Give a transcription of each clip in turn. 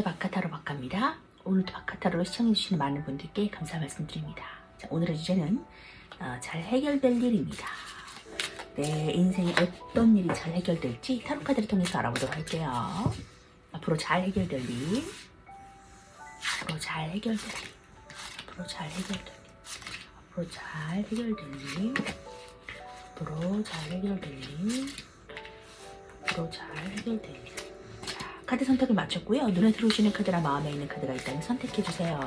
바카타로 바카입니다. 오늘도 바카타로를 시청해주시는 많은 분들께 감사 말씀드립니다. 자, 오늘의 주제는 잘 해결될 일입니다. 내 인생에 어떤 일이 잘 해결될지 타로카드를 통해서 알아보도록 할게요. 앞으로 잘 해결될 일, 앞으로 잘 해결될 일, 앞으로 잘 해결될 일, 앞으로 잘 해결될 일, 앞으로 잘 해결될 일, 앞으로 잘 해결될 일. 카드 선택을 마쳤고요. 눈에 들어오시는 카드나 마음에 있는 카드가 있다면 선택해주세요.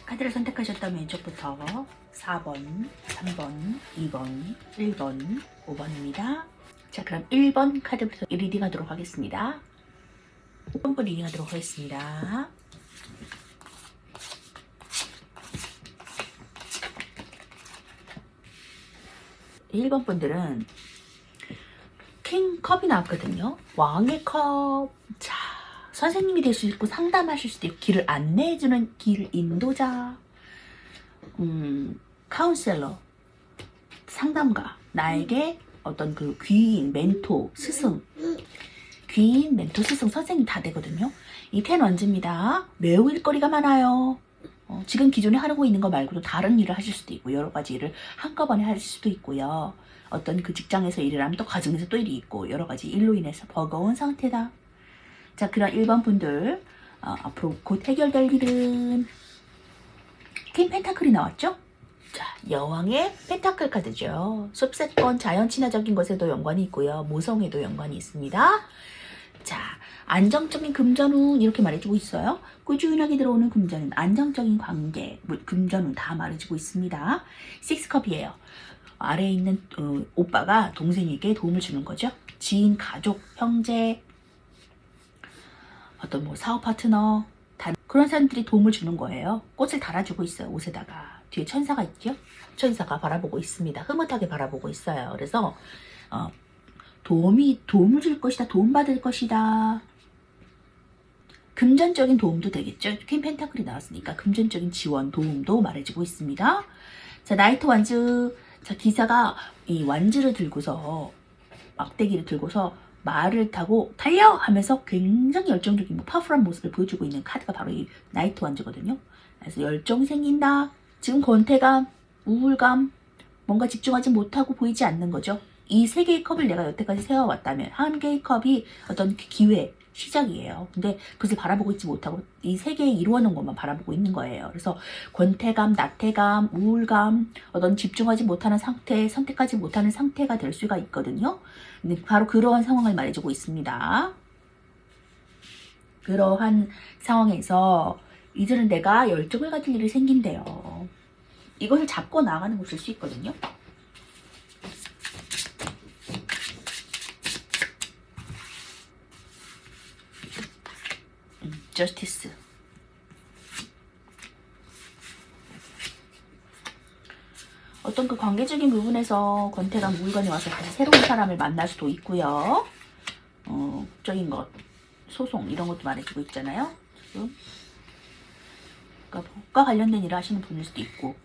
카드를 선택하셨다면 왼쪽부터 4번, 3번, 2번, 1번, 5번입니다. 자, 그럼 1번 카드부터 리딩하도록 하겠습니다. 5번 리딩하도록 하겠습니다. 일 번 분들은 킹 컵이 나왔거든요. 왕의 컵. 자, 선생님이 될 수 있고 상담하실 수도 있고 길을 안내해주는 길 인도자, 카운셀러, 상담가, 나에게 어떤 그 귀인, 멘토, 스승, 귀인, 멘토, 스승, 선생님 다 되거든요. 이 텐 원즈입니다. 매우 일거리가 많아요. 지금 기존에 하고 있는 거 말고도 다른 일을 하실 수도 있고 여러 가지 일을 한꺼번에 하실 수도 있고요. 어떤 그 직장에서 일을 하면 또 가정에서 또 일이 있고 여러 가지 일로 인해서 버거운 상태다. 자, 그런 1번 분들 앞으로 곧 해결될 일은 퀸 펜타클이 나왔죠? 자, 여왕의 펜타클 카드죠. 숲세권, 자연 친화적인 것에도 연관이 있고요. 모성에도 연관이 있습니다. 자, 안정적인 금전운 이렇게 말해주고 있어요. 꾸준하게 들어오는 금전운, 안정적인 관계, 금전운 다 말해주고 있습니다. 식스컵이에요. 아래에 있는 오빠가 동생에게 도움을 주는 거죠. 지인, 가족, 형제, 어떤 뭐 사업 파트너, 그런 사람들이 도움을 주는 거예요. 꽃을 달아주고 있어요. 옷에다가. 뒤에 천사가 있죠? 천사가 바라보고 있습니다. 흐뭇하게 바라보고 있어요. 그래서 도움을 줄 것이다. 도움받을 것이다. 금전적인 도움도 되겠죠. 퀸 펜타클이 나왔으니까 금전적인 지원, 도움도 말해주고 있습니다. 자, 나이트 완즈. 자, 기사가 이 완즈를 들고서, 막대기를 들고서 말을 타고 달려! 하면서 굉장히 열정적인 파워풀한 모습을 보여주고 있는 카드가 바로 이 나이트 완즈거든요. 그래서 열정이 생긴다. 지금 권태감, 우울감, 뭔가 집중하지 못하고 보이지 않는 거죠. 이 세 개의 컵을 내가 여태까지 세워왔다면 한 개의 컵이 어떤 기회, 시작이에요. 근데 그것을 바라보고 있지 못하고 이 세 개의 이루어놓은 것만 바라보고 있는 거예요. 그래서 권태감, 나태감, 우울감, 어떤 집중하지 못하는 상태, 선택하지 못하는 상태가 될 수가 있거든요. 근데 바로 그러한 상황을 말해주고 있습니다. 그러한 상황에서 이제는 내가 열정을 가질 일이 생긴대요. 이것을 잡고 나가는 것일 수 있거든요. 저스티스. 어떤 그 관계적인 부분에서 권태감, 우울감이 와서 다시 새로운 사람을 만날 수도 있고요. 법적인 것, 소송 이런 것도 말해주고 있잖아요. 그러니까 법과 관련된 일을 하시는 분일 수도 있고.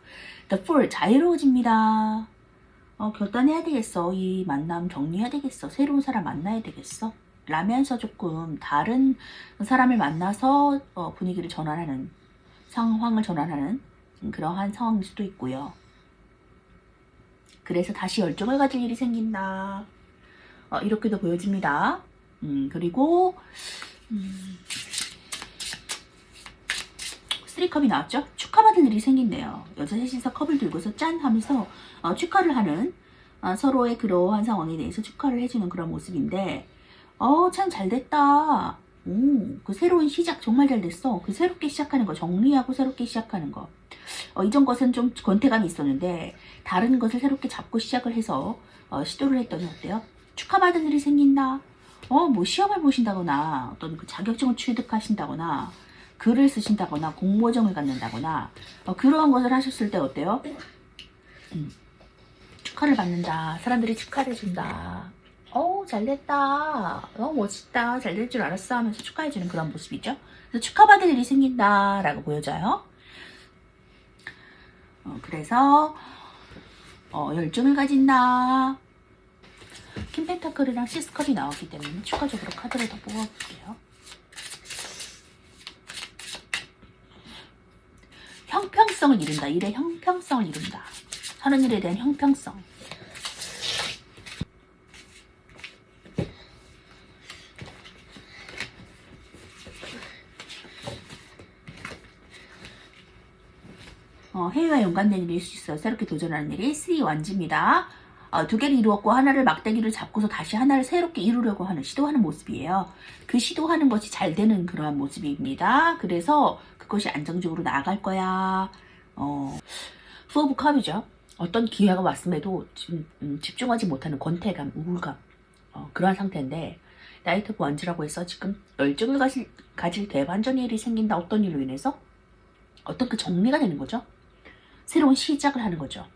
The Fool, 자유로워집니다. 결단해야 되겠어. 이 만남 정리해야 되겠어. 새로운 사람 만나야 되겠어. 라면서 조금 다른 사람을 만나서 분위기를 전환하는, 상황을 전환하는 그러한 상황일 수도 있고요. 그래서 다시 열정을 가질 일이 생긴다. 이렇게도 보여집니다. 그리고 쓰리컵이 나왔죠? 축하받을 일이 생긴대요. 여자 셋이서 컵을 들고서 짠 하면서 축하를 하는 서로의 그러한 상황에 대해서 축하를 해주는 그런 모습인데 참 잘됐다. 그 새로운 시작 정말 잘 됐어. 그 새롭게 시작하는 거, 정리하고 새롭게 시작하는 거. 이전 것은 좀 권태감이 있었는데 다른 것을 새롭게 잡고 시작을 해서 시도를 했더니 어때요? 축하받을 일이 생긴다. 뭐 시험을 보신다거나 어떤 그 자격증을 취득하신다거나 글을 쓰신다거나 공모전을 갖는다거나 그러한 것을 하셨을 때 어때요? 축하를 받는다. 사람들이 축하를 해준다. 잘됐다. 멋있다. 잘 될 줄 알았어 하면서 축하해주는 그런 모습이죠. 그래서 축하받을 일이 생긴다라고 보여져요. 그래서 열정을 가진다. 킹 펜타클이랑 시스컵이 나왔기 때문에 추가적으로 카드를 더 뽑아볼게요. 형평성을 이룬다. 일의 형평성을 이룬다. 하는 일에 대한 형평성. 해외와 연관된 일일 수 있어요. 새롭게 도전하는 일이 3 완지입니다. 두 개를 이루었고 하나를 막대기를 잡고서 다시 하나를 새롭게 이루려고 하는 시도하는 모습이에요. 그 시도하는 것이 잘 되는 그러한 모습입니다. 그래서 그것이 안정적으로 나아갈 거야. 푸 오브 컵이죠. 어떤 기회가 왔음에도 집중하지 못하는 권태감, 우울감 그러한 상태인데 나이트 오브 원즈라고 해서 지금 열정을 가질 대반전의 일이 생긴다. 어떤 일로 인해서? 어떤 그 정리가 되는 거죠. 새로운 시작을 하는 거죠.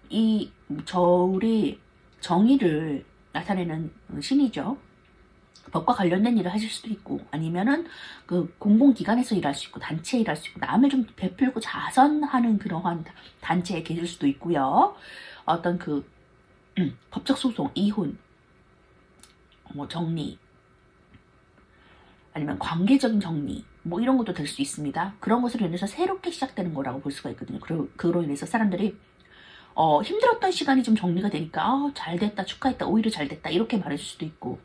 이 저울이 정의를 나타내는 신이죠. 법과 관련된 일을 하실 수도 있고 아니면은 그 공공기관에서 일할 수 있고 단체에 일할 수 있고 남을 좀 베풀고 자선하는 그러한 단체에 계실 수도 있고요. 어떤 그 법적 소송, 이혼, 뭐 정리 아니면 관계적인 정리 뭐 이런 것도 될 수 있습니다. 그런 것으로 인해서 새롭게 시작되는 거라고 볼 수가 있거든요. 그로 인해서 사람들이 힘들었던 시간이 좀 정리가 되니까 잘됐다, 축하했다, 오히려 잘됐다 이렇게 말해줄 수도 있고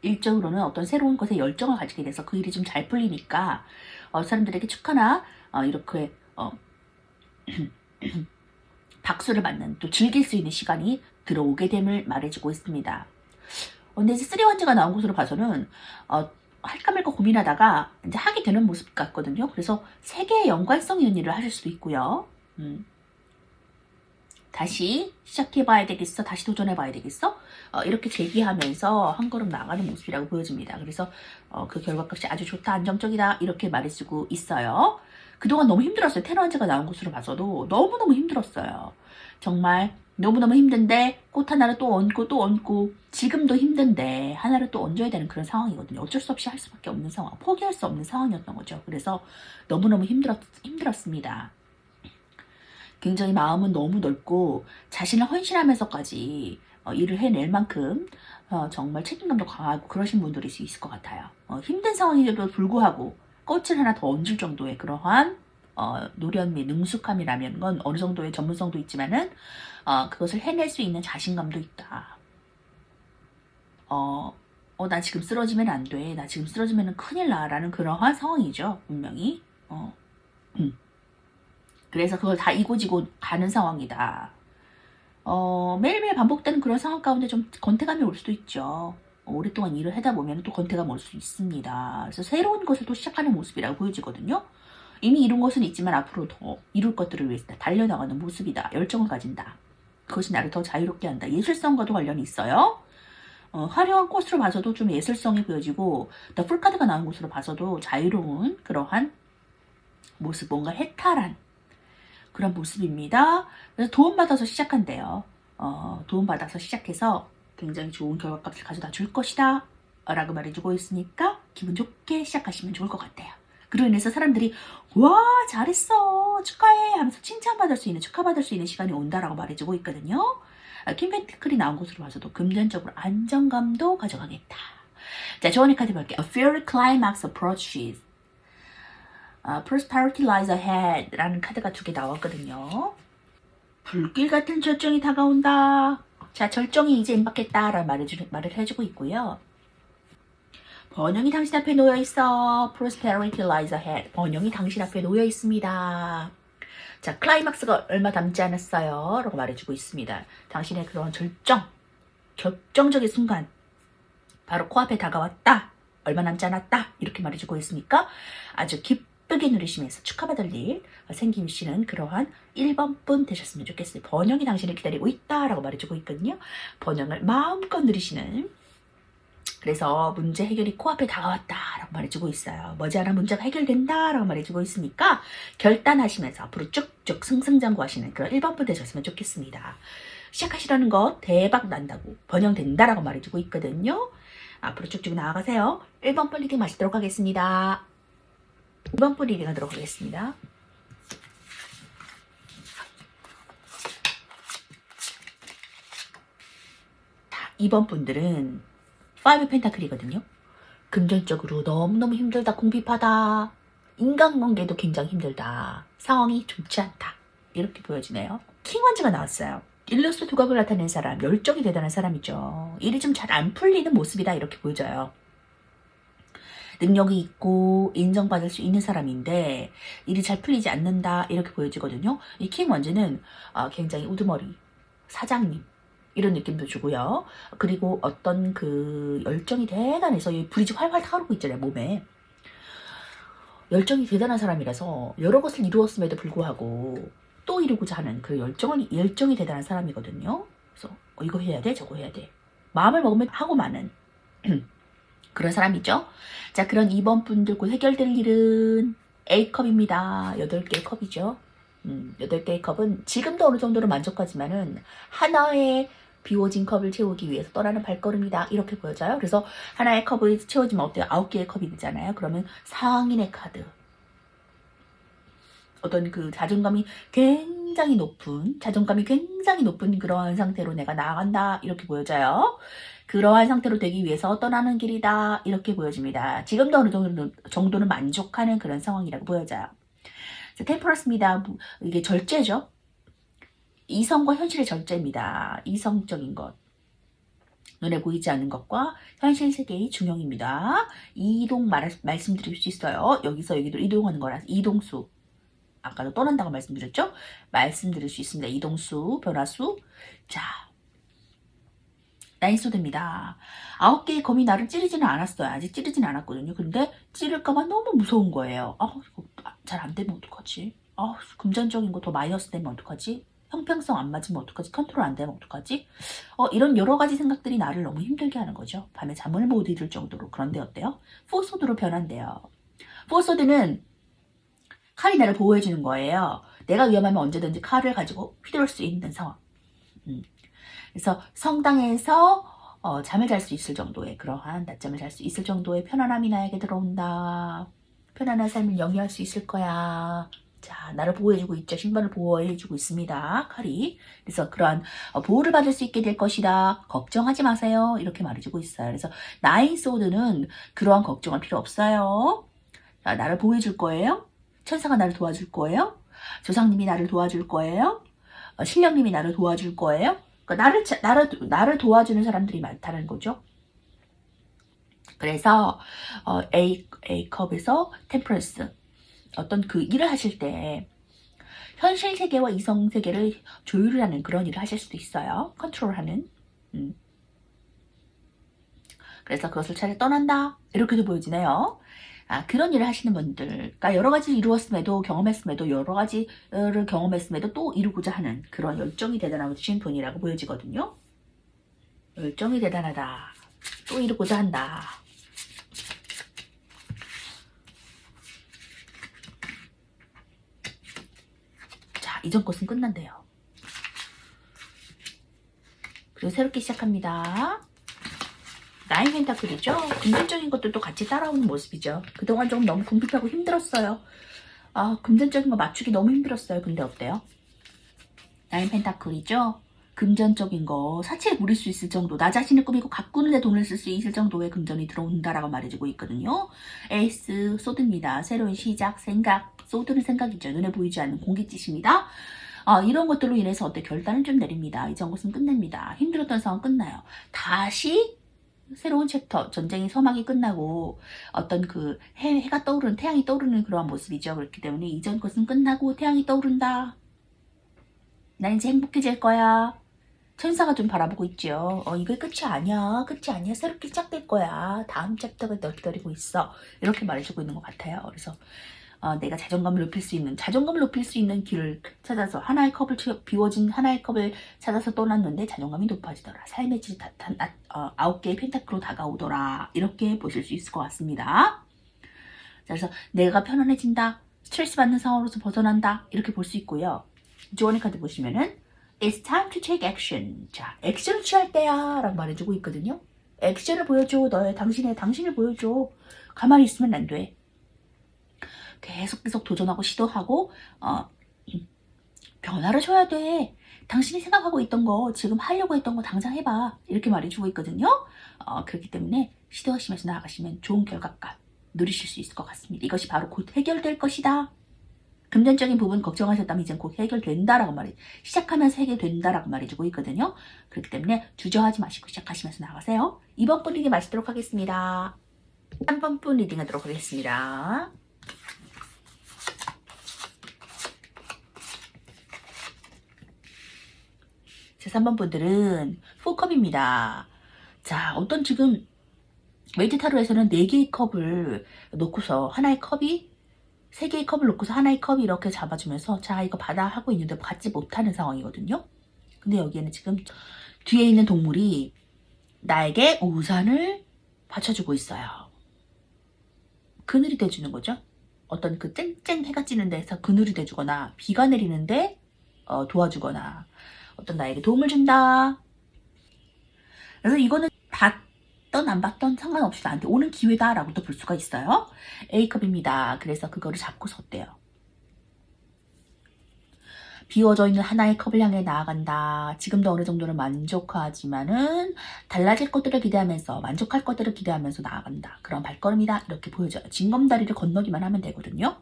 일적으로는 어떤 새로운 것에 열정을 가지게 돼서 그 일이 좀 잘 풀리니까 사람들에게 축하나 이렇게 박수를 받는 또 즐길 수 있는 시간이 들어오게 됨을 말해주고 있습니다. 근데 이제 3원즈가 나온 것으로 봐서는 할까 말까 고민하다가 이제 하게 되는 모습 같거든요. 그래서 세계의 연관성 있는 일을 하실 수도 있고요. 다시 시작해봐야 되겠어? 다시 도전해봐야 되겠어? 이렇게 제기하면서 한 걸음 나가는 모습이라고 보여집니다. 그래서 그 결과값이 아주 좋다, 안정적이다 이렇게 말해주고 있어요. 그동안 너무 힘들었어요. 테너한즈가 나온 것으로 봐서도 너무너무 힘들었어요. 정말 너무너무 힘든데 꽃 하나를 또 얹고 또 얹고 지금도 힘든데 하나를 또 얹어야 되는 그런 상황이거든요. 어쩔 수 없이 할 수밖에 없는 상황, 포기할 수 없는 상황이었던 거죠. 그래서 너무너무 힘들었습니다. 굉장히 마음은 너무 넓고 자신을 헌신하면서까지 일을 해낼 만큼 정말 책임감도 강하고 그러신 분들이 있을 것 같아요. 힘든 상황에도 불구하고 꽃을 하나 더 얹을 정도의 그러한 노련미, 능숙함이라면 건 어느 정도의 전문성도 있지만은 그것을 해낼 수 있는 자신감도 있다. 나 지금 쓰러지면 안 돼. 나 지금 쓰러지면 큰일 나. 라는 그러한 상황이죠. 분명히. 그래서 그걸 다 이고지고 가는 상황이다. 매일매일 반복되는 그런 상황 가운데 좀 권태감이 올 수도 있죠. 오랫동안 일을 하다 보면 또 권태감 올 수 있습니다. 그래서 새로운 것을 또 시작하는 모습이라고 보여지거든요. 이미 이룬 것은 있지만 앞으로 더 이룰 것들을 위해서 달려나가는 모습이다. 열정을 가진다. 그것이 나를 더 자유롭게 한다. 예술성과도 관련이 있어요. 화려한 꽃으로 봐서도 좀 예술성이 보여지고 더 풀카드가 나온 것으로 봐서도 자유로운 그러한 모습, 뭔가 해탈한 그런 모습입니다. 그래서 도움받아서 시작한대요. 도움받아서 시작해서 굉장히 좋은 결과값을 가져다 줄 것이다 라고 말해주고 있으니까 기분 좋게 시작하시면 좋을 것 같아요. 그로 인해서 사람들이 와 잘했어 축하해 하면서 칭찬받을 수 있는 축하받을 수 있는 시간이 온다라고 말해주고 있거든요. 킹 펜타클이 나온 것으로 봐서도 금전적으로 안정감도 가져가겠다. 자, 조언의 카드 볼게요. A fiery climax approaches. Prosperity lies ahead 라는 카드가 2개 나왔거든요. 불길 같은 절정이 다가온다. 자, 절정이 이제 임박했다 라는 말을 해주고 있고요. 번영이 당신 앞에 놓여 있어. Prosperity lies ahead. 번영이 당신 앞에 놓여 있습니다. 자, 클라이막스가 얼마 남지 않았어요. 라고 말해주고 있습니다. 당신의 그런 결정적인 순간, 바로 코앞에 다가왔다. 얼마 남지 않았다. 이렇게 말해주고 있으니까 아주 기쁘게 누리시면서 축하받을 일 생기시는 그러한 1번 분 되셨으면 좋겠어요. 번영이 당신을 기다리고 있다. 라고 말해주고 있거든요. 번영을 마음껏 누리시는, 그래서 문제 해결이 코앞에 다가왔다 라고 말해주고 있어요. 머지않아 문제가 해결된다 라고 말해주고 있으니까 결단하시면서 앞으로 쭉쭉 승승장구하시는 그런 1번 분 되셨으면 좋겠습니다. 시작하시려는 거 대박 난다고 번영된다 라고 말해주고 있거든요. 앞으로 쭉쭉 나아가세요. 1번 분 리딩 마치도록 하겠습니다. 2번 분 리딩 하도록 하겠습니다. 자, 2번 분들은 5 펜타클이거든요. 금전적으로 너무너무 힘들다, 궁핍하다, 인간관계도 굉장히 힘들다, 상황이 좋지 않다, 이렇게 보여지네요. 킹 원즈가 나왔어요. 일루스 두각을 나타낸 사람, 열정이 대단한 사람이죠. 일이 좀 잘 안 풀리는 모습이다, 이렇게 보여져요. 능력이 있고 인정받을 수 있는 사람인데 일이 잘 풀리지 않는다, 이렇게 보여지거든요. 이 킹 원즈는 굉장히 우두머리 사장님 이런 느낌도 주고요. 그리고 어떤 그 열정이 대단해서 이 불이 활활 타오르고 있잖아요, 몸에. 열정이 대단한 사람이라서 여러 것을 이루었음에도 불구하고 또 이루고자 하는 그 열정이 대단한 사람이거든요. 그래서 이거 해야 돼, 저거 해야 돼. 마음을 먹으면 하고 마는 그런 사람이죠. 자, 그런 2번 분들 곧 해결될 일은 A컵입니다. 8개의 컵이죠. 8개의 컵은 지금도 어느 정도로 만족하지만은 하나의 비워진 컵을 채우기 위해서 떠나는 발걸음이다, 이렇게 보여져요. 그래서 하나의 컵을 채워지면 어때요? 9개의 컵이 되잖아요. 그러면 상인의 카드, 어떤 그 자존감이 굉장히 높은 그러한 상태로 내가 나아간다, 이렇게 보여져요. 그러한 상태로 되기 위해서 떠나는 길이다, 이렇게 보여집니다. 지금도 어느 정도는 만족하는 그런 상황이라고 보여져요. 템퍼런스입니다. 이게 절제죠. 이성과 현실의 절제입니다. 이성적인 것, 눈에 보이지 않는 것과 현실 세계의 중용입니다. 이동 말씀드릴 수 있어요. 여기서 여기로 이동하는 거라서 이동수, 아까도 떠난다고 말씀드렸죠? 말씀드릴 수 있습니다. 이동수, 변화수. 자, 나인소드입니다. 9개의 검이 나를 찌르지는 않았어요. 아직 찌르지는 않았거든요. 근데 찌를까봐 너무 무서운 거예요. 잘 안 되면 어떡하지? 금전적인 거 더 마이너스 되면 어떡하지? 형평성 안 맞으면 어떡하지? 컨트롤 안 되면 어떡하지? 이런 여러 가지 생각들이 나를 너무 힘들게 하는 거죠. 밤에 잠을 못 이룰 정도로. 그런데 어때요? 포소드로 변한대요. 포소드는 칼이 나를 보호해주는 거예요. 내가 위험하면 언제든지 칼을 가지고 휘두를 수 있는 상황. 그래서 성당에서 잠을 잘 수 있을 정도의, 그러한 낮잠을 잘 수 있을 정도의 편안함이 나에게 들어온다. 편안한 삶을 영위할 수 있을 거야. 자, 나를 보호해주고 있죠. 신변을 보호해주고 있습니다, 칼이. 그래서 그러한 보호를 받을 수 있게 될 것이다. 걱정하지 마세요, 이렇게 말해주고 있어요. 그래서 나인 소드는 그러한 걱정할 필요 없어요. 자, 나를 보호해줄 거예요. 천사가 나를 도와줄 거예요. 조상님이 나를 도와줄 거예요. 신령님이 나를 도와줄 거예요. 그러니까 나를 도와주는 사람들이 많다는 거죠. 그래서 A컵에서 템퍼런스, 어떤 그 일을 하실 때 현실 세계와 이성 세계를 조율을 하는 그런 일을 하실 수도 있어요. 컨트롤하는. 그래서 그것을 차라리 떠난다, 이렇게도 보여지네요. 그런 일을 하시는 분들, 그러니까 여러 가지 이루었음에도, 경험했음에도, 여러 가지를 경험했음에도 또 이루고자 하는 그런 열정이 대단하신 분이라고 보여지거든요. 열정이 대단하다, 또 이루고자 한다. 자, 이전 것은 끝난대요. 그리고 새롭게 시작합니다. 나인 펜타클이죠. 금전적인 것들도 같이 따라오는 모습이죠. 그동안 조금 너무 궁핍하고 힘들었어요. 금전적인 거 맞추기 너무 힘들었어요. 근데 어때요? 나인 펜타클이죠. 금전적인 거 사치를 부릴 수 있을 정도, 나 자신을 꾸미고 가꾸는데 돈을 쓸 수 있을 정도의 금전이 들어온다라고 말해주고 있거든요. 에이스 소드입니다. 새로운 시작, 생각. 소드는 생각이죠. 눈에 보이지 않는 공깃짓입니다. 이런 것들로 인해서 결단을 좀 내립니다. 이전 것은 끝냅니다. 힘들었던 상황 끝나요. 다시 새로운 챕터, 전쟁의 서막이 끝나고 어떤 그 해가 떠오르는, 태양이 떠오르는 그러한 모습이죠. 그렇기 때문에 이전 것은 끝나고 태양이 떠오른다. 난 이제 행복해질 거야. 천사가 좀 바라보고 있죠. 이게 끝이 아니야. 끝이 아니야. 새롭게 시작될 거야. 다음 챕터가 널 기다리고 있어. 이렇게 말해주고 있는 것 같아요. 그래서 내가 자존감을 높일 수 있는 길을 찾아서 비워진 하나의 컵을 찾아서 떠났는데 자존감이 높아지더라. 삶의 질 9개의 펜타클로 다가오더라. 이렇게 보실 수 있을 것 같습니다. 그래서 내가 편안해진다. 스트레스 받는 상황으로서 벗어난다. 이렇게 볼 수 있고요. 주원의 카드 보시면은 It's time to take action. 자, 액션을 취할 때야 라고 말해주고 있거든요. 액션을 보여줘. 당신을 보여줘. 가만히 있으면 안 돼. 계속 도전하고 시도하고 변화를 줘야 돼. 당신이 생각하고 있던 거, 지금 하려고 했던 거 당장 해봐. 이렇게 말해주고 있거든요. 그렇기 때문에 시도하시면서 나아가시면 좋은 결과가 누리실 수 있을 것 같습니다. 이것이 바로 곧 해결될 것이다. 금전적인 부분 걱정하셨다면 이젠 곧 해결된다라고 시작하면서 해결된다라고 말해주고 있거든요. 그렇기 때문에 주저하지 마시고 시작하시면서 나가세요. 2번 분 리딩 마치도록 하겠습니다. 3번 분 리딩 하도록 하겠습니다. 자, 3번 분들은 4컵입니다. 자, 어떤 지금 웨이트 타로에서는 4개의 컵을 놓고서 하나의 컵이 3개의 컵을 놓고서 하나의 컵이 이렇게 잡아주면서 자 이거 받아 하고 있는데 받지 못하는 상황이거든요. 근데 여기에는 지금 뒤에 있는 동물이 나에게 우산을 받쳐주고 있어요. 그늘이 돼주는 거죠. 어떤 그 쨍쨍 해가 찌는 데서 그늘이 돼주거나 비가 내리는데 도와주거나 어떤 나에게 도움을 준다. 그래서 이거는 받던 안 받던 상관없이 나한테 오는 기회다라고도 볼 수가 있어요. A컵입니다. 그래서 그거를 잡고 섰대요. 비워져 있는 하나의 컵을 향해 나아간다. 지금도 어느 정도는 만족하지만은 달라질 것들을 기대하면서 만족할 것들을 기대하면서 나아간다. 그런 발걸음이다. 이렇게 보여져요. 징검다리를 건너기만 하면 되거든요.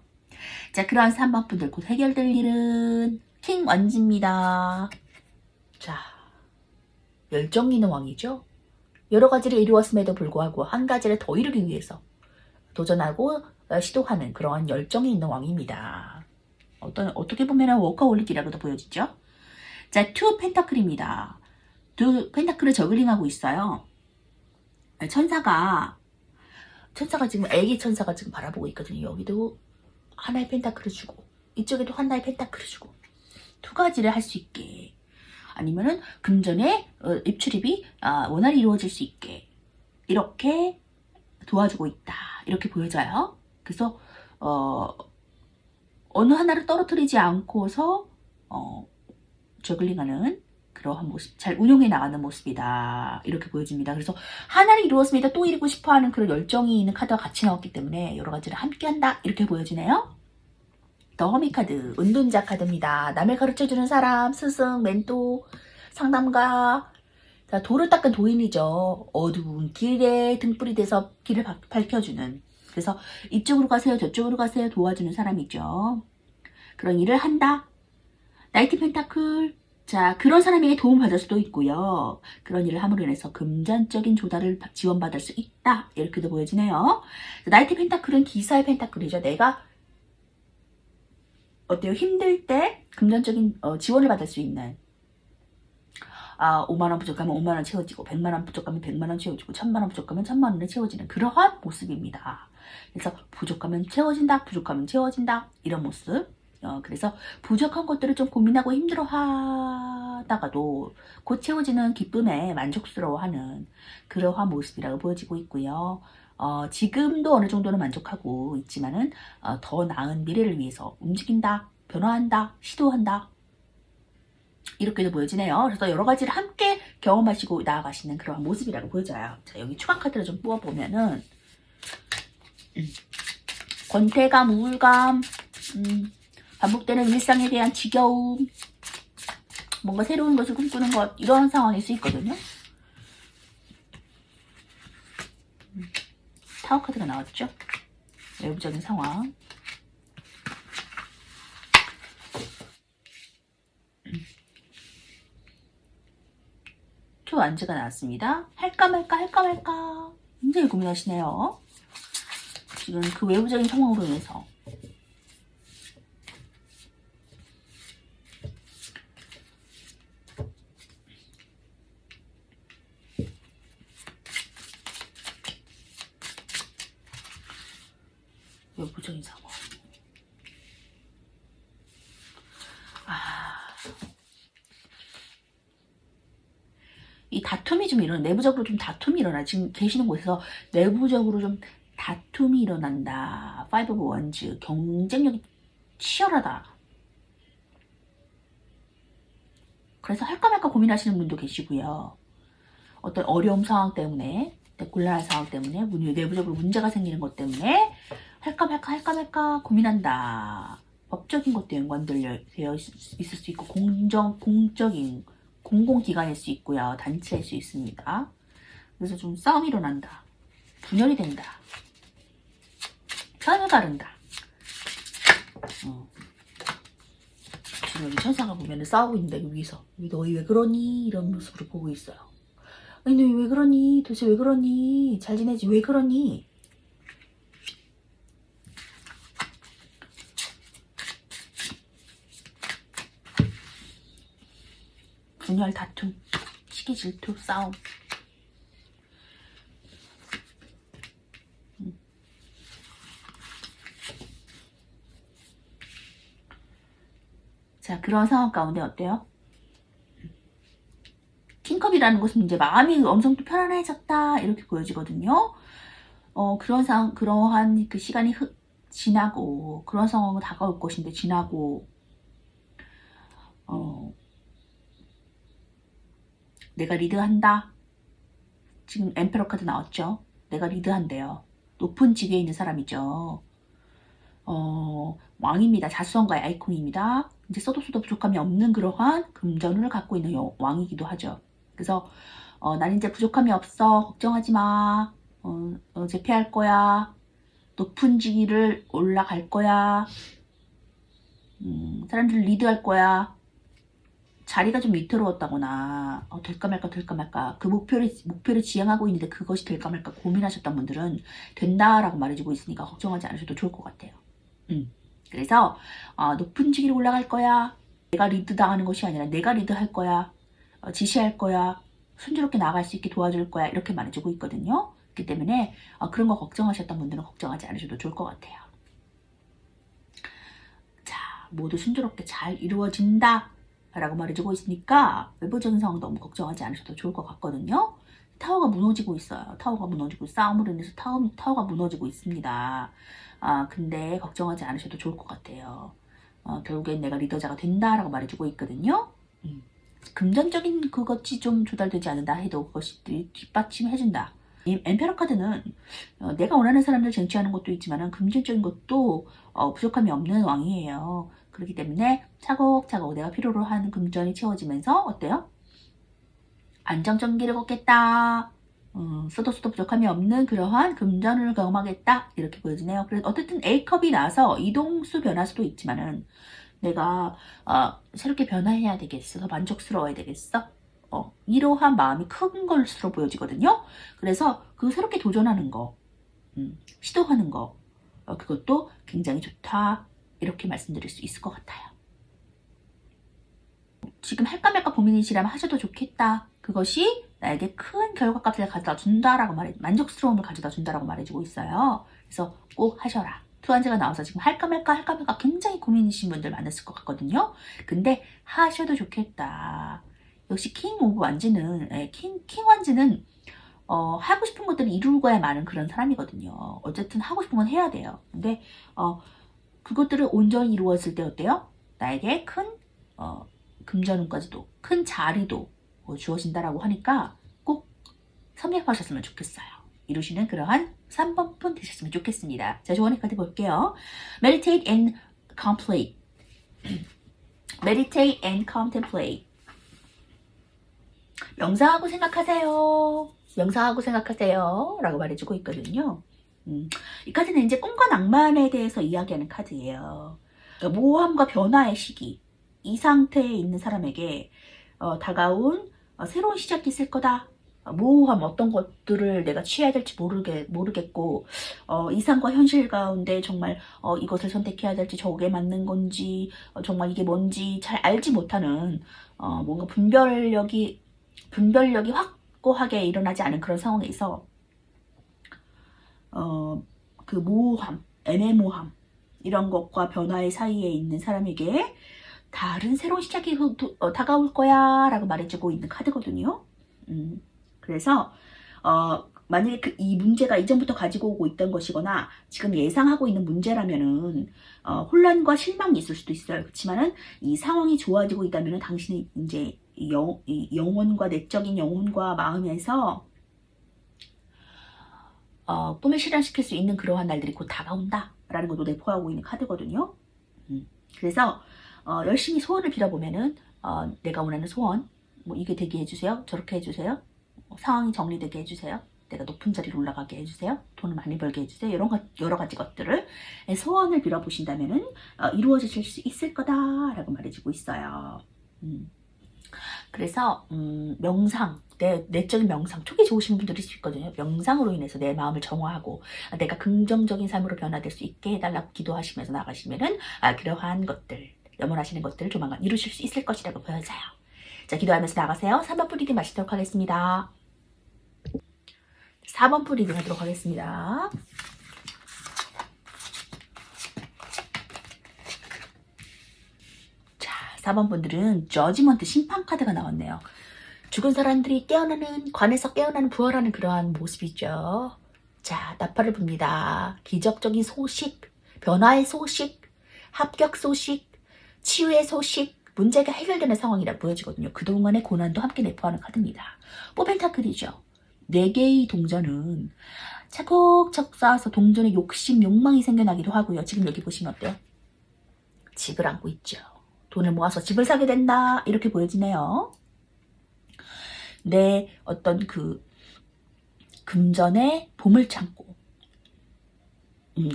자, 그러한 3번 분들 곧 해결될 일은 킹 원지입니다. 자, 열정 있는 왕이죠. 여러 가지를 이루었음에도 불구하고 한 가지를 더 이루기 위해서 도전하고 시도하는 그러한 열정이 있는 왕입니다. 어떻게 보면 워커홀릭이라고도 보여지죠. 자, 2 펜타클입니다. 2 펜타클을 저글링하고 있어요. 천사가 지금 애기 천사가 지금 바라보고 있거든요. 여기도 하나의 펜타클을 주고 이쪽에도 하나의 펜타클을 주고 두 가지를 할 수 있게 아니면은 금전의 입출입이 원활히 이루어질 수 있게 이렇게 도와주고 있다. 이렇게 보여져요. 그래서 어느 하나를 떨어뜨리지 않고서 저글링하는 그러한 모습, 잘 운용해 나가는 모습이다. 이렇게 보여집니다. 그래서 하나를 이루었습니다. 또 이루고 싶어하는 그런 열정이 있는 카드가 같이 나왔기 때문에 여러 가지를 함께한다. 이렇게 보여지네요. 더 허미 카드, 은둔자 카드입니다. 남을 가르쳐주는 사람, 스승, 멘토, 상담가. 자, 도를 닦은 도인이죠. 어두운 길에 등불이 돼서 길을 밝혀주는. 그래서 이쪽으로 가세요, 저쪽으로 가세요 도와주는 사람이죠. 그런 일을 한다. 나이트 펜타클. 자, 그런 사람에게 도움받을 수도 있고요. 그런 일을 함으로 인해서 금전적인 조달을 지원받을 수 있다. 이렇게도 보여지네요. 나이트 펜타클은 기사의 펜타클이죠. 내가 어때요? 힘들 때 금전적인 지원을 받을 수 있는 5만원 부족하면 5만원 채워지고 100만원 부족하면 100만원 채워지고 1000만원 부족하면 1000만원에 채워지는 그러한 모습입니다. 그래서 부족하면 채워진다. 부족하면 채워진다. 이런 모습. 그래서 부족한 것들을 좀 고민하고 힘들어 하다가도 곧 채워지는 기쁨에 만족스러워하는 그러한 모습이라고 보여지고 있고요. 지금도 어느 정도는 만족하고 있지만은 더 나은 미래를 위해서 움직인다, 변화한다, 시도한다. 이렇게도 보여지네요. 그래서 여러 가지를 함께 경험하시고 나아가시는 그런 모습이라고 보여져요. 자, 여기 추가 카드를 좀 뽑아보면은 권태감, 우울감, 반복되는 일상에 대한 지겨움, 뭔가 새로운 것을 꿈꾸는 것 이런 상황일 수 있거든요. 타워 카드가 나왔죠. 외부적인 상황. 투 완즈가 나왔습니다. 할까 말까 할까 말까 굉장히 고민하시네요. 지금 그 외부적인 상황으로 인해서. 외부적인 상황. 이 다툼이 좀 내부적으로 좀 다툼이 일어나. 지금 계시는 곳에서 내부적으로 좀 다툼이 일어난다. 파이브 오브 원즈. 경쟁력이 치열하다. 그래서 할까 말까 고민하시는 분도 계시고요. 어떤 어려움 상황 때문에, 곤란한 상황 때문에, 내부적으로 문제가 생기는 것 때문에 할까 말까 고민한다. 법적인 것도 연관되어 있을 수 있고, 공적인 공공기관일 수 있고요. 단체일 수 있습니다. 그래서 좀 싸움이 일어난다. 분열이 된다. 편을 가른다. 지금 여기 천사가 보면 싸우고 있는데 여기서 너희 왜 그러니? 이런 모습으로 보고 있어요. 아니 너희 왜 그러니? 도대체 왜 그러니? 잘 지내지? 왜 그러니? 분열, 다툼, 시기 질투, 싸움. 자, 그런 상황 가운데 어때요? 킹컵이라는 것은 이제 마음이 엄청 또 편안해졌다 이렇게 보여지거든요. 그러한 그 시간이 지나고 그런 상황은 다가올 것인데 지나고 내가 리드한다. 지금 엠페러 카드 나왔죠. 내가 리드한대요. 높은 지위에 있는 사람이죠. 왕입니다. 자수성가의 아이콘입니다. 이제 써도 부족함이 없는 그러한 금전을 갖고 있는 왕이기도 하죠. 그래서 난 이제 부족함이 없어. 걱정하지 마. 재패할 거야. 높은 지위를 올라갈 거야. 사람들을 리드할 거야. 자리가 좀 위태로웠다거나 될까 말까 그 목표를 지향하고 있는데 그것이 될까 말까 고민하셨던 분들은 된다라고 말해주고 있으니까 걱정하지 않으셔도 좋을 것 같아요. 그래서 높은 지위로 올라갈 거야. 내가 리드 당하는 것이 아니라 내가 리드할 거야. 지시할 거야. 순조롭게 나아갈 수 있게 도와줄 거야. 이렇게 말해주고 있거든요. 그렇기 때문에 그런 거 걱정하셨던 분들은 걱정하지 않으셔도 좋을 것 같아요. 자, 모두 순조롭게 잘 이루어진다 라고 말해주고 있으니까 외부적인 상황 너무 걱정하지 않으셔도 좋을 것 같거든요. 타워가 무너지고 있어요. 타워가 무너지고 싸움으로 인해서 타워가 무너지고 있습니다. 근데 걱정하지 않으셔도 좋을 것 같아요. 결국엔 내가 리더자가 된다라고 말해주고 있거든요. 금전적인 그것이 좀 조달되지 않는다 해도 그것이 뒷받침해준다. 이 엠페러 카드는 내가 원하는 사람들 쟁취하는 것도 있지만 금전적인 것도 부족함이 없는 왕이에요. 그렇기 때문에 차곡차곡 내가 필요로 하는 금전이 채워지면서 어때요? 안정적인 길을 걷겠다. 써도 부족함이 없는 그러한 금전을 경험하겠다. 이렇게 보여지네요. 그래서 어쨌든 A컵이 나서 이동수 변화수도 있지만은 내가 새롭게 변화해야 되겠어. 더 만족스러워야 되겠어. 이러한 마음이 큰 것으로 보여지거든요. 그래서 그 새롭게 도전하는 거, 시도하는 거, 그것도 굉장히 좋다. 이렇게 말씀드릴 수 있을 것 같아요. 지금 할까 말까 고민이시라면 하셔도 좋겠다. 그것이 나에게 큰 결과값을 가져다 준다라고 만족스러움을 가져다 준다라고 말해주고 있어요. 그래서 꼭 하셔라. 투한제가 나와서 지금 할까 말까 굉장히 고민이신 분들 많았을 것 같거든요. 근데 하셔도 좋겠다. 역시 킹 오브 완즈는 킹 완즈는 하고 싶은 것들을 이루고야 마는 그런 사람이거든요. 어쨌든 하고 싶은 건 해야 돼요. 근데 그것들을 온전히 이루었을 때 어때요? 나에게 큰 금전운까지도 큰 자리도 주어진다라고 하니까 꼭 섭렵하셨으면 좋겠어요. 이루시는 그러한 3번 분 되셨으면 좋겠습니다. 자, 조언의 카드 볼게요. Meditate and contemplate. Meditate and contemplate. 명상하고 생각하세요. 명상하고 생각하세요. 라고 말해주고 있거든요. 이 카드는 이제 꿈과 낭만에 대해서 이야기하는 카드예요. 모험과 변화의 시기. 이 상태에 있는 사람에게 다가온 새로운 시작이 있을 거다. 모호함 어떤 것들을 내가 취해야 될지 모르겠고 이상과 현실 가운데 정말 이것을 선택해야 될지 저게 맞는 건지 정말 이게 뭔지 잘 알지 못하는 뭔가 분별력이 확고하게 일어나지 않은 그런 상황에서 그 모호함, 애매모함 이런 것과 변화의 사이에 있는 사람에게 다른 새로운 시작이 다가올 거야 라고 말해주고 있는 카드거든요. 그래서 만약에 이 문제가 이전부터 가지고 오고 있던 것이거나 지금 예상하고 있는 문제라면은 혼란과 실망이 있을 수도 있어요. 그렇지만은 이 상황이 좋아지고 있다면은 당신이 이제 영혼과 내적인 영혼과 마음에서 꿈을 실현시킬 수 있는 그러한 날들이 곧 다가온다 라는 것도 내포하고 있는 카드거든요. 그래서 열심히 소원을 빌어보면은 내가 원하는 소원 뭐 이게 되게 해주세요, 저렇게 해주세요, 상황이 정리되게 해주세요, 내가 높은 자리로 올라가게 해주세요, 돈을 많이 벌게 해주세요, 이런 여러 가지 것들을 소원을 빌어보신다면은 이루어질 수 있을 거다라고 말해주고 있어요. 그래서 명상, 내적인 명상, 촉이 좋으신 분들이 있거든요. 명상으로 인해서 내 마음을 정화하고 내가 긍정적인 삶으로 변화될 수 있게 해달라고 기도하시면서 나가시면은 그러한 것들, 염원하시는 것들을 조만간 이루실 수 있을 것이라고 보여져요. 자, 기도하면서 나가세요. 3번 뿌리기 마시도록 하겠습니다. 4번 뿌리기 하도록 하겠습니다. 자, 4번 분들은 저지먼트 심판 카드가 나왔네요. 죽은 사람들이 깨어나는, 관에서 깨어나는 부활하는 그러한 모습이죠. 자, 나팔을 붑니다. 기적적인 소식, 변화의 소식, 합격 소식, 치유의 소식, 문제가 해결되는 상황이라 보여지거든요. 그동안의 고난도 함께 내포하는 카드입니다. 포펜타클이죠. 4개의 동전은 차곡차곡 쌓아서 동전에 욕심, 욕망이 생겨나기도 하고요. 지금 여기 보시면 어때요? 집을 안고 있죠. 돈을 모아서 집을 사게 된다. 이렇게 보여지네요. 내 어떤 그 금전의 보물창고,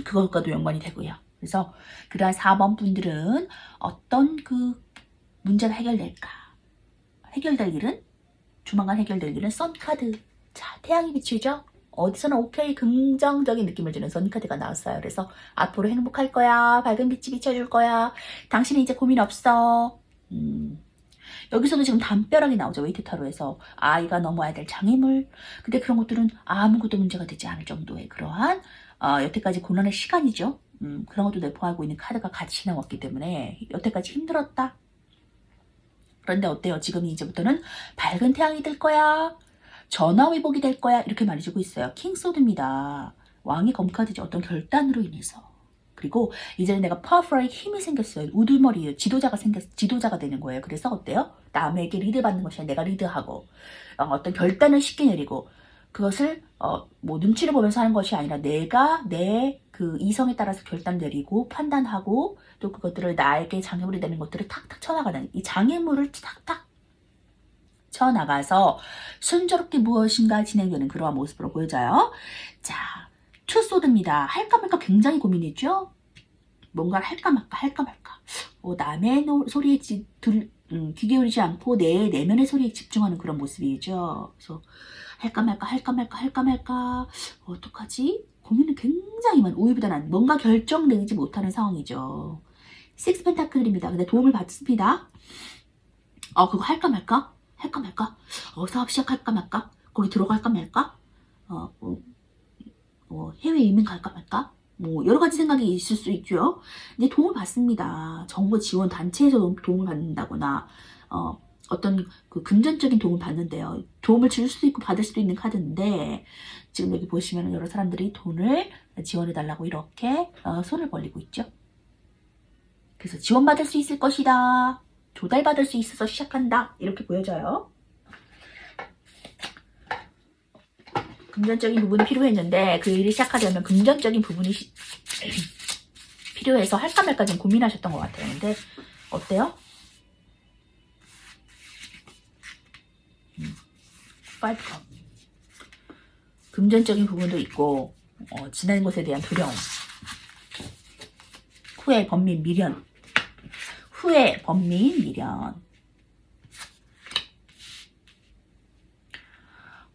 그것과도 연관이 되고요. 그래서 그러한 4번 분들은 어떤 그 문제가 해결될 일은 조만간 해결될 일은 선카드. 자, 태양이 비추죠. 어디서나 오케이, 긍정적인 느낌을 주는 선카드가 나왔어요. 그래서 앞으로 행복할 거야, 밝은 빛이 비춰줄 거야, 당신은 이제 고민 없어. 여기서도 지금 담벼락이 나오죠. 웨이트 타로에서 아이가 넘어야 될 장애물. 근데 그런 것들은 아무것도 문제가 되지 않을 정도의 그러한 여태까지 고난의 시간이죠. 그런 것도 내포하고 있는 카드가 같이 나왔기 때문에 여태까지 힘들었다. 그런데 어때요? 지금 이제부터는 밝은 태양이 될 거야, 전화위복이 될 거야, 이렇게 말해주고 있어요. 킹소드입니다. 왕의 검카드죠. 어떤 결단으로 인해서. 그리고 이제는 내가 파워풀하게 힘이 생겼어요. 우두머리예요. 지도자가 되는 거예요. 그래서 어때요? 남에게 리드받는 것이 아니라 내가 리드하고 어떤 결단을 쉽게 내리고 그것을 뭐 눈치를 보면서 하는 것이 아니라 내가 내 그 이성에 따라서 결단 내리고 판단하고 또 그것들을 나에게 장애물이 되는 것들을 탁탁 쳐나가는, 이 장애물을 탁탁 쳐나가서 순조롭게 무엇인가 진행되는 그러한 모습으로 보여져요. 자, 투소드입니다. 할까 말까 굉장히 고민이죠. 뭔가를 할까 말까. 남의 소리에 귀 기울이지 않고 내 내면의 소리에 집중하는 그런 모습이죠. 그래서 할까 말까. 어떡하지? 고민은 굉장히 많은, 우유부단한, 뭔가 결정되지 못하는 상황이죠. 6 펜타클입니다. 근데 도움을 받습니다. 그거 할까 말까? 사업 시작할까 말까? 거기 들어갈까 말까? 해외 이민 갈까 말까? 뭐 여러 가지 생각이 있을 수 있죠. 근데 도움을 받습니다. 정부 지원 단체에서 도움을 받는다거나 어떤 그 금전적인 도움을 받는데요. 도움을 줄 수도 있고 받을 수도 있는 카드인데 지금 여기 보시면 여러 사람들이 돈을 지원해 달라고 이렇게 손을 벌리고 있죠. 그래서 지원받을 수 있을 것이다, 조달받을 수 있어서 시작한다, 이렇게 보여져요. 금전적인 부분이 필요했는데 그 일이 시작하려면 금전적인 부분이 필요해서 할까 말까 좀 고민하셨던 것 같아요. 근데 어때요? 5컵. 금전적인 부분도 있고 지난 것에 대한 두려움, 후회, 번민, 미련.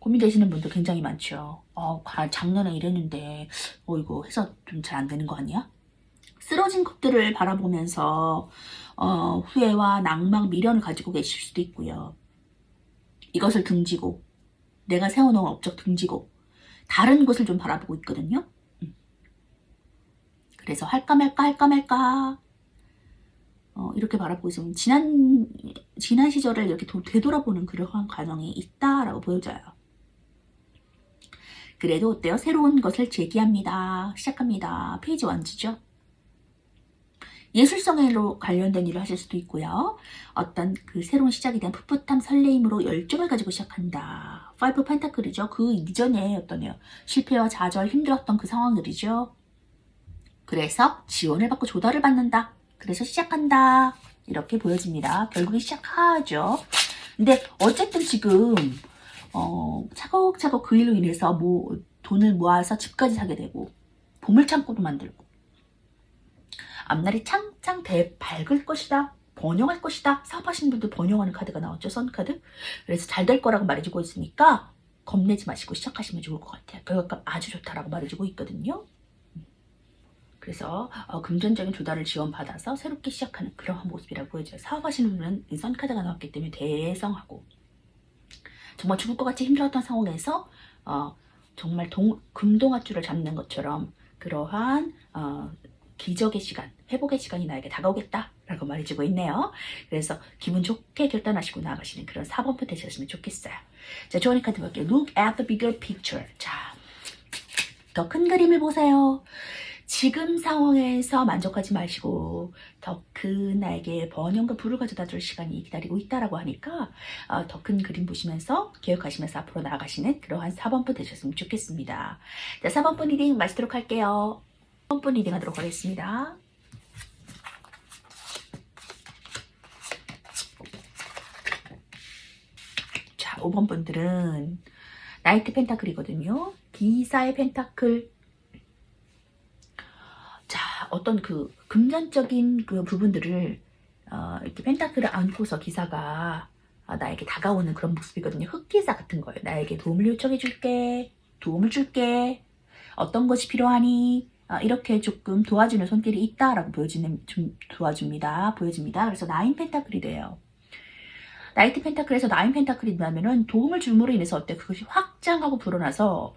고민되시는 분들 굉장히 많죠. 작년에 이랬는데 이거 해서 좀 잘 안 되는 거 아니야? 쓰러진 것들을 바라보면서 후회와 낭망, 미련을 가지고 계실 수도 있고요. 이것을 등지고 내가 세워놓은 업적 등지고 다른 곳을 좀 바라보고 있거든요. 그래서 할까 말까 이렇게 바라보고 있으면 지난 시절을 이렇게 되돌아보는 그러한 과정이 있다라고 보여져요. 그래도 어때요? 새로운 것을 제기합니다. 시작합니다. 페이지 1지죠. 예술성으로 관련된 일을 하실 수도 있고요. 어떤 그 새로운 시작에 대한 풋풋함, 설레임으로 열정을 가지고 시작한다. 5 펜타클이죠. 그 이전에 어떠네요. 실패와 좌절, 힘들었던 그 상황들이죠. 그래서 지원을 받고 조달을 받는다. 그래서 시작한다. 이렇게 보여집니다. 결국에 시작하죠. 근데 어쨌든 지금 차곡차곡 그 일로 인해서 돈을 모아서 집까지 사게 되고 보물창고도 만들고 앞날이 창창 밝을 것이다. 번영할 것이다. 사업하시는 분들 번영하는 카드가 나왔죠. 선카드. 그래서 잘 될 거라고 말해주고 있으니까 겁내지 마시고 시작하시면 좋을 것 같아요. 결과값 아주 좋다라고 말해주고 있거든요. 그래서 금전적인 조달을 지원받아서 새롭게 시작하는 그러한 모습이라고 보여져요. 사업하시는 분은 이 선카드가 나왔기 때문에 대성하고 정말 죽을 것 같이 힘들었던 상황에서 정말 금동아줄을 잡는 것처럼 그러한 기적의 시간, 회복의 시간이 나에게 다가오겠다라고 말해주고 있네요. 그래서 기분 좋게 결단하시고 나아가시는 그런 4번표 되셨으면 좋겠어요. 자, 조언의 카드 볼게요. Look at the bigger picture. 자, 더 큰 그림을 보세요. 지금 상황에서 만족하지 마시고 더 큰 나에게 번영과 부를 가져다 줄 시간이 기다리고 있다라고 하니까 더 큰 그림 보시면서 계획하시면서 앞으로 나아가시는 그러한 4번표 되셨으면 좋겠습니다. 자, 4번표 리딩 마치도록 할게요. 4번표 리딩 하도록 하겠습니다. 자, 5번 분들은 나이트 펜타클이거든요. 기사의 펜타클. 자, 어떤 그 금전적인 그 부분들을 이렇게 펜타클을 안고서 기사가 나에게 다가오는 그런 모습이거든요. 흑기사 같은 거예요. 나에게 도움을 요청해 줄게. 도움을 줄게. 어떤 것이 필요하니? 이렇게 조금 도와주는 손길이 있다라고 보여집니다. 그래서 9 펜타클이 돼요. 나이트 펜타클에서 9 펜타클이 나면은 도움을 줌으로 인해서 어때? 그것이 확장하고 불어나서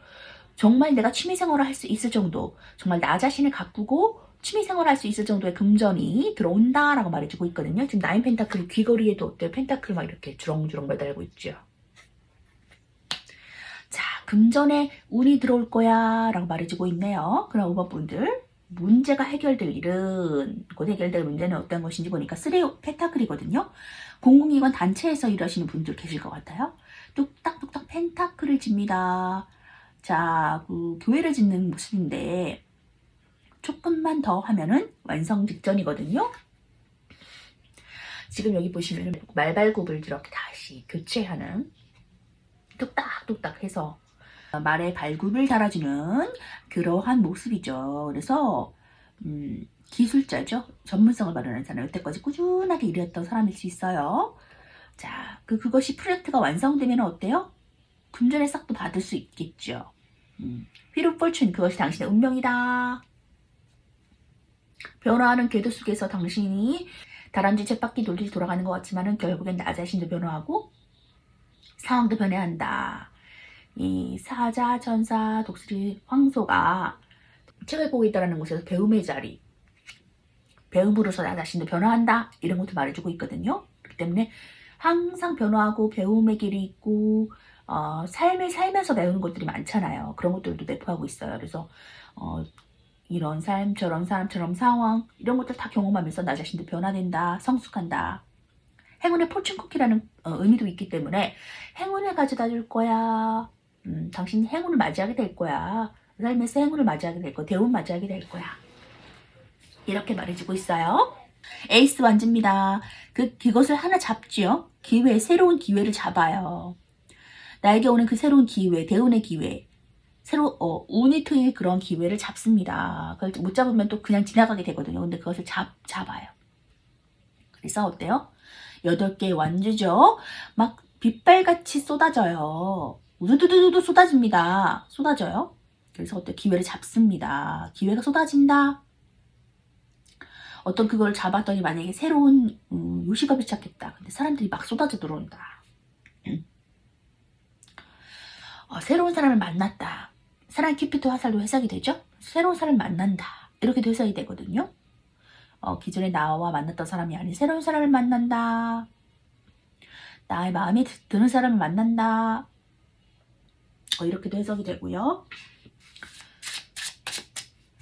정말 내가 취미생활을 할 수 있을 정도, 정말 나 자신을 가꾸고 취미생활을 할 수 있을 정도의 금전이 들어온다라고 말해주고 있거든요. 지금 9 펜타클 귀걸이에도 어때요? 펜타클 막 이렇게 주렁주렁 매달고 있죠. 자, 금전에 운이 들어올 거야 라고 말해주고 있네요. 그럼 5번 분들, 문제가 해결될 일은, 곧 해결될 문제는 어떤 것인지 보니까 3 펜타클이거든요. 공공기관 단체에서 일하시는 분들 계실 것 같아요. 뚝딱뚝딱 펜타클을 집니다. 자, 그 교회를 짓는 모습인데 조금만 더 하면은 완성 직전이거든요. 지금 여기 보시면 말발굽을 이렇게 다시 교체하는 뚝딱뚝딱 해서 말의 발굽을 달아주는 그러한 모습이죠. 그래서 기술자죠. 전문성을 발휘하는 사람, 여태까지 꾸준하게 일했던 사람일 수 있어요. 자, 그것이 프로젝트가 완성되면 어때요? 금전의 싹도 받을 수 있겠죠. Wheel of Fortune, 그것이 당신의 운명이다. 변화하는 궤도 속에서 당신이 다람쥐 쳇바퀴 돌듯이 돌아가는 것 같지만은 결국엔 나 자신도 변화하고 상황도 변해한다. 이 사자, 천사, 독수리, 황소가 책을 보고 있다는 곳에서 배움의 자리, 배움으로서 나 자신도 변화한다. 이런 것도 말해주고 있거든요. 그렇기 때문에 항상 변화하고 배움의 길이 있고 삶을 살면서 배우는 것들이 많잖아요. 그런 것들도 내포하고 있어요. 그래서 이런 삶, 저런 사람처럼 상황, 이런 것들 다 경험하면서 나 자신도 변화된다, 성숙한다. 행운의 포춘쿠키라는 의미도 있기 때문에 행운을 가져다 줄 거야. 당신이 행운을 맞이하게 될 거야. 삶에서 행운을 맞이하게 될 거야. 대운 맞이하게 될 거야. 이렇게 말해주고 있어요. 에이스 완즈입니다. 그것을 하나 잡지요. 기회, 새로운 기회를 잡아요. 나에게 오는 그 새로운 기회, 대운의 기회, 운이 트일 그런 기회를 잡습니다. 그걸 못 잡으면 또 그냥 지나가게 되거든요. 근데 그것을 잡아요. 그래서 어때요? 8개의 완주죠. 막 빗발같이 쏟아져요. 우두두두두 쏟아집니다. 쏟아져요. 그래서 어떤 기회를 잡습니다. 기회가 쏟아진다. 어떤 그걸 잡았더니 만약에 새로운 요식업이 시작했다. 근데 사람들이 막 쏟아져 들어온다. 새로운 사람을 만났다. 사랑 큐피드 화살로 해석이 되죠. 새로운 사람을 만난다. 이렇게도 해석이 되거든요. 기존에 나와 만났던 사람이 아닌 새로운 사람을 만난다. 나의 마음에 드는 사람을 만난다. 이렇게도 해석이 되고요.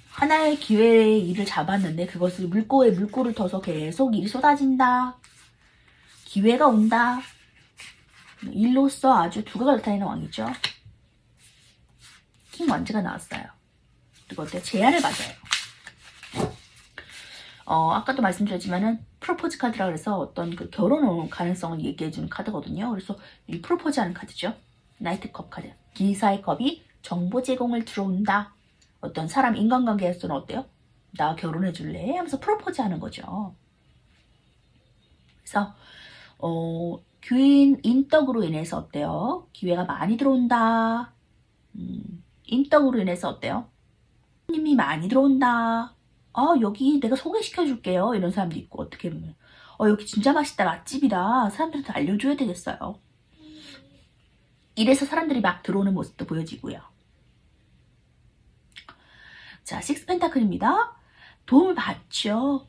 하나의 기회의 일을 잡았는데 그것을 물꼬에 물꼬를 터서 계속 일이 쏟아진다. 기회가 온다. 일로서 아주 두각을 나타내는 왕이죠. 킹 원즈가 나왔어요. 그리고 어때요? 제안을 받아요. 아까도 말씀드렸지만은 프로포즈 카드라 그래서 어떤 그 결혼 가능성을 얘기해주는 카드거든요. 그래서 이 프로포즈하는 카드죠. 나이트컵 카드. 기사의 컵이 정보 제공을 들어온다. 어떤 사람 인간관계에서는 어때요? 나 결혼해 줄래? 하면서 프로포즈 하는 거죠. 그래서 귀인 인덕으로 인해서 어때요? 기회가 많이 들어온다. 인덕으로 인해서 어때요? 손님이 많이 들어온다. 여기 내가 소개시켜 줄게요. 이런 사람도 있고 어떻게 보면 여기 진짜 맛있다. 맛집이다. 사람들한테 알려줘야 되겠어요. 이래서 사람들이 막 들어오는 모습도 보여지고요. 자, 식스 펜타클입니다. 도움을 받죠.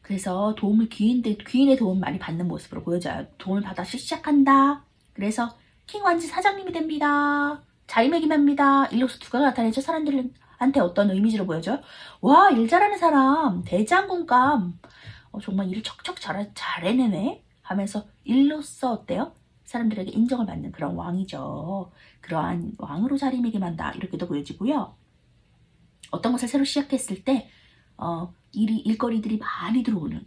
그래서 귀인의 도움 많이 받는 모습으로 보여져요. 도움을 받아서 시작한다. 그래서 킹 완즈 사장님이 됩니다. 자리매김합니다. 일로서 두각을 나타내죠. 사람들한테 어떤 이미지로 보여져요? 와, 일 잘하는 사람, 대장군감. 정말 일을 척척 잘해내네 하면서 일로서 어때요? 사람들에게 인정을 받는 그런 왕이죠. 그러한 왕으로 자리매김한다. 이렇게도 보여지고요. 어떤 것을 새로 시작했을 때 일거리들이 많이 들어오는,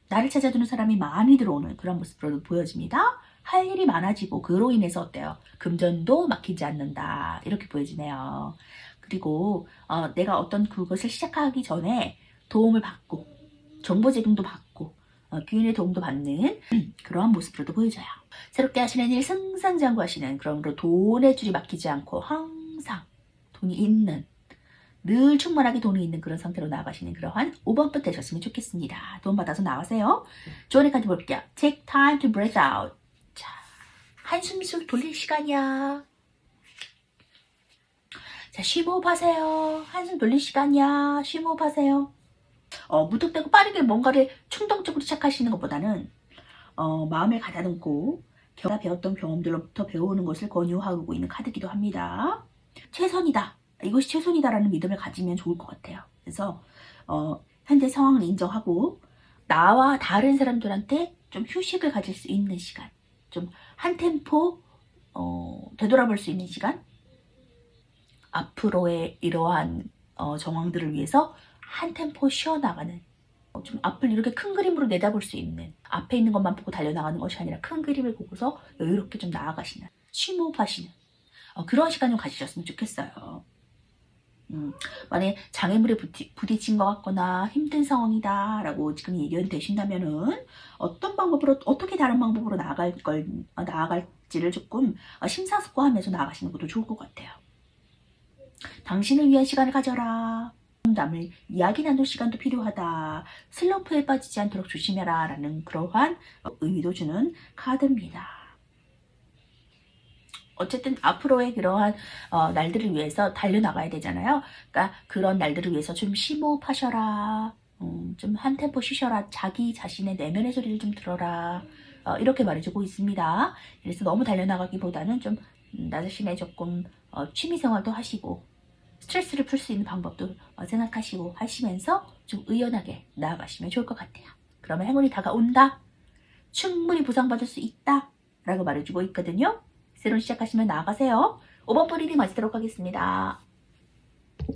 나를 찾아주는 사람이 많이 들어오는 그런 모습으로 보여집니다. 할 일이 많아지고 그로 인해서 어때요? 금전도 막히지 않는다. 이렇게 보여지네요. 그리고 내가 어떤 그것을 시작하기 전에 도움을 받고 정보 제공도 받고 귀인의 도움도 받는 그러한 모습으로도 보여져요. 새롭게 하시는 일 승승장구하시는 그런 돈의 줄이 막히지 않고 항상 돈이 있는, 늘 충분하게 돈이 있는 그런 상태로 나아가시는 그러한 5번분 되셨으면 좋겠습니다. 도움 받아서 나가세요. 조언의 카드 볼게요. Take time to breathe out. 자, 한숨을 돌릴 시간이야. 자, 쉼호흡 하세요. 한숨 돌릴 시간이야. 쉼호흡 하세요. 무턱대고 빠르게 뭔가를 충동적으로 시작하시는 것보다는 마음을 가다듬고 제가 배웠던 경험들로부터 배우는 것을 권유하고 있는 카드기도 합니다. 최선이다. 이것이 최선이다라는 믿음을 가지면 좋을 것 같아요. 그래서 현재 상황을 인정하고 나와 다른 사람들한테 좀 휴식을 가질 수 있는 시간, 좀 한 템포 되돌아볼 수 있는 시간, 앞으로의 이러한 정황들을 위해서 한 템포 쉬어나가는, 좀 앞을 이렇게 큰 그림으로 내다볼 수 있는, 앞에 있는 것만 보고 달려나가는 것이 아니라 큰 그림을 보고서 여유롭게 좀 나아가시는, 심호흡하시는 그런 시간 좀 가지셨으면 좋겠어요. 만약에 장애물에 부딪힌 것 같거나 힘든 상황이다 라고 지금 예견되신다면은 어떤 방법으로, 어떻게 다른 방법으로 나아갈지를 조금 심사숙고하면서 나아가시는 것도 좋을 것 같아요. 당신을 위한 시간을 가져라. 남을 이야기 나눌 시간도 필요하다. 슬럼프에 빠지지 않도록 조심해라 라는 그러한 의미도 주는 카드입니다. 어쨌든 앞으로의 그러한 날들을 위해서 달려나가야 되잖아요. 그러니까 그런 날들을 위해서 좀 심호흡하셔라. 좀 한 템포 쉬셔라. 자기 자신의 내면의 소리를 좀 들어라. 이렇게 말해주고 있습니다. 그래서 너무 달려나가기보다는 좀 나 자신의 조금 취미생활도 하시고 스트레스를 풀 수 있는 방법도 생각하시고 하시면서 좀 의연하게 나아가시면 좋을 것 같아요. 그러면 행운이 다가온다. 충분히 보상받을 수 있다. 라고 말해주고 있거든요. 새로 시작하시면 나아가세요. 5번 뿌리딩 마치도록 하겠습니다.